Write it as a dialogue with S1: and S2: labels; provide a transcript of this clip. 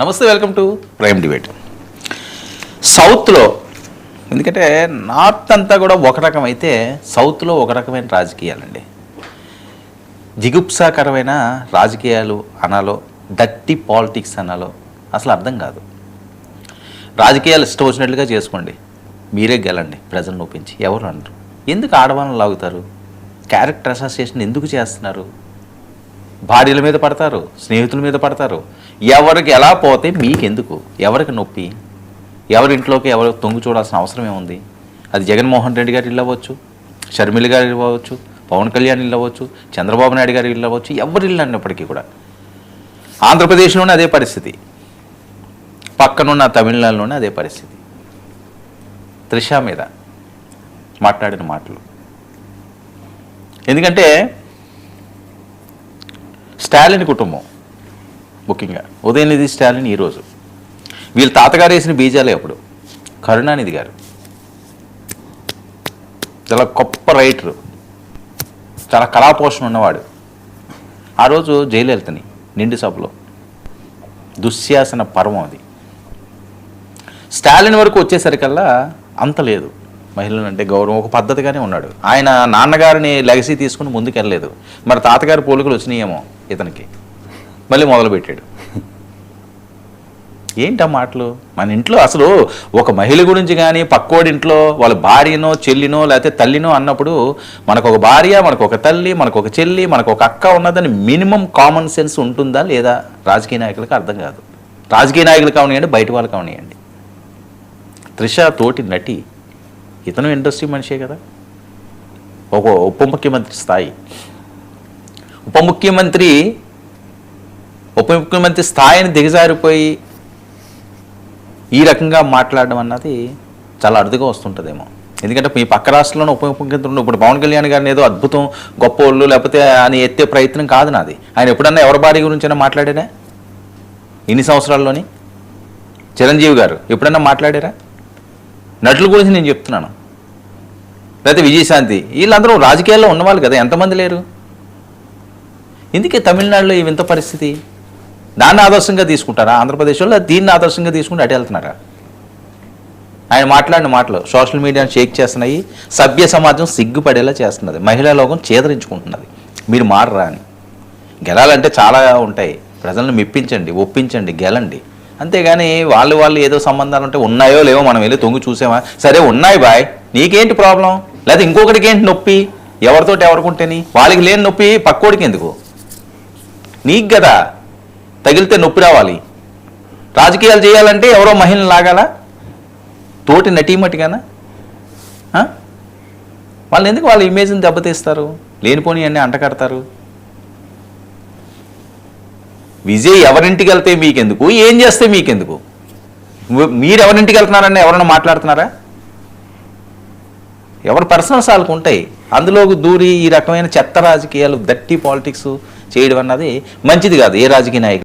S1: నమస్తే, welcome to prime debate. సౌత్లో ఎందుకంటే నార్త్ అంతా కూడా ఒక రకం అయితే సౌత్లో ఒక రకమైన రాజకీయాలండి. జిగుప్సాకరమైన రాజకీయాలు అనాలో, డర్టీ పాలిటిక్స్ అనాలో అసలు అర్థం కాదు. రాజకీయాలు ఇష్టం వచ్చినట్లుగా చేసుకోండి, మీరే గెలండి, ప్రజలను ఒప్పించి. ఎవరు అనరు. ఎందుకు ఆడవాళ్ళని లాగుతారు? క్యారెక్టర్ అసోసియేషన్ ఎందుకు చేస్తున్నారు? భార్యల మీద పడతారు, స్నేహితుల మీద పడతారు. ఎవరికి ఎలా పోతే మీకెందుకు? ఎవరికి నొప్పి? ఎవరింట్లోకి ఎవరు తొంగి చూడాల్సిన అవసరం ఏముంది? అది జగన్మోహన్ రెడ్డి గారి ఇల్లు అవ్వచ్చు, షర్మిల గారి ఇల్లు అవ్వచ్చు, పవన్ కళ్యాణ్ ఇల్లు అవ్వచ్చు, చంద్రబాబు నాయుడు గారి ఇల్లు అవ్వచ్చు, ఎవరి ఇల్లు అన్నప్పటికీ కూడా. ఆంధ్రప్రదేశ్లోనే అదే పరిస్థితి, పక్కనున్న తమిళనాడులోనే అదే పరిస్థితి. త్రిష మీద మాట్లాడిన మాటలు ఎందుకంటే స్టాలిన్ కుటుంబం, ముఖ్యంగా ఉదయనిధి స్టాలిన్ ఈరోజు వీళ్ళ తాతగారు వేసిన బీజాలే. అప్పుడు కరుణానిధి గారు చాలా గొప్ప రైటరు, చాలా కళాపోషణ ఉన్నవాడు. ఆ రోజు జయలలితని నిండు సభలో దుశ్శాసన పర్వం అది. స్టాలిన్ వరకు వచ్చేసరికల్లా అంత లేదు, మహిళలు అంటే గౌరవం, ఒక పద్ధతిగానే ఉన్నాడు. ఆయన నాన్నగారిని లెగసీ తీసుకుని ముందుకెళ్ళలేదు. మరి తాతగారి పోలికలు వచ్చినాయేమో ఇతనికి, మళ్ళీ మొదలుపెట్టాడు. ఏంటి ఆ మాటలు? మన ఇంట్లో అసలు ఒక మహిళ గురించి కానీ పక్కోడి ఇంట్లో వాళ్ళ భార్యనో చెల్లినో లేకపోతే తల్లినో అన్నప్పుడు మనకు ఒక భార్య, మనకు ఒక తల్లి, మనకు ఒక చెల్లి, మనకు ఒక అక్క ఉన్నదని మినిమం కామన్ సెన్స్ ఉంటుందా లేదా? రాజకీయ నాయకులకు అర్థం కాదు. రాజకీయ నాయకులు కావనియండి, బయట వాళ్ళు కావనియండి. త్రిష తోటి నటి, ఇతను ఇండస్ట్రీ మనిషే కదా. ఒక ఉప ముఖ్యమంత్రి స్థాయి, ఉప ముఖ్యమంత్రి స్థాయిని దిగజారిపోయి ఈ రకంగా మాట్లాడడం అన్నది చాలా అరుదుగా వస్తుంటుందేమో. ఎందుకంటే మీ పక్క రాష్ట్రంలోనే ఉప ముఖ్యమంత్రి ఇప్పుడు పవన్ కళ్యాణ్ గారిని ఏదో అద్భుతం గొప్ప వాళ్ళు లేకపోతే అని ఎత్తే ప్రయత్నం కాదు నాది. ఆయన ఎప్పుడన్నా ఎవరి భార్య గురించైనా మాట్లాడారా ఇన్ని సంవత్సరాల్లోని? చిరంజీవి గారు ఎప్పుడన్నా మాట్లాడారా? నటుల గురించి నేను చెప్తున్నాను. లేకపోతే విజయశాంతి, వీళ్ళందరూ రాజకీయాల్లో ఉన్నవాళ్ళు కదా, ఎంతమంది లేరు? ఎందుకే తమిళనాడులో ఈ వింత పరిస్థితి? దాన్ని ఆదర్శంగా తీసుకుంటారా ఆంధ్రప్రదేశ్లో? దీన్ని ఆదర్శంగా తీసుకుంటే అటు వెళ్తున్నారా? ఆయన మాట్లాడిన మాటలు సోషల్ మీడియాను షేక్ చేస్తున్నాయి, సభ్య సమాజం సిగ్గుపడేలా చేస్తున్నది, మహిళా లోకం చేదరించుకుంటున్నది. మీరు మారరా అని. గెలాలంటే చాలా ఉంటాయి, ప్రజలను మెప్పించండి, ఒప్పించండి, గెలండి. అంతేగాని వాళ్ళు ఏదో సంబంధాలు ఉంటే ఉన్నాయో లేవో మనం వెళ్ళి తొంగి చూసామా? సరే ఉన్నాయి బాయ్, నీకేంటి ప్రాబ్లం? లేదా ఇంకొకటికి ఏంటి నొప్పి? ఎవరితోటి ఎవరికుంటేని వాళ్ళకి లేని నొప్పి పక్కోడికి ఎందుకు? నీకు కదా తగిలితే నొప్పి రావాలి. రాజకీయాలు చేయాలంటే ఎవరో మహిళను లాగాలా? తోటి నటీమటిగానా? వాళ్ళు ఎందుకు వాళ్ళ ఇమేజ్ని దెబ్బతీస్తారు? లేనిపోని అన్నీ అంటకడతారు. విజయ్ ఎవరింటికి వెళ్తే మీకెందుకు? ఏం చేస్తే మీకెందుకు? మీరు ఎవరింటికి వెళ్తున్నారని ఎవరైనా మాట్లాడుతున్నారా? ఎవరి పర్సనల్స్ వాళ్ళకు ఉంటాయి. అందులోకి దూరి ఈ రకమైన చెత్త రాజకీయాలు, డర్టీ పాలిటిక్స్ చేయడం అన్నది మంచిది కాదు ఏ రాజకీయ నాయకుడు.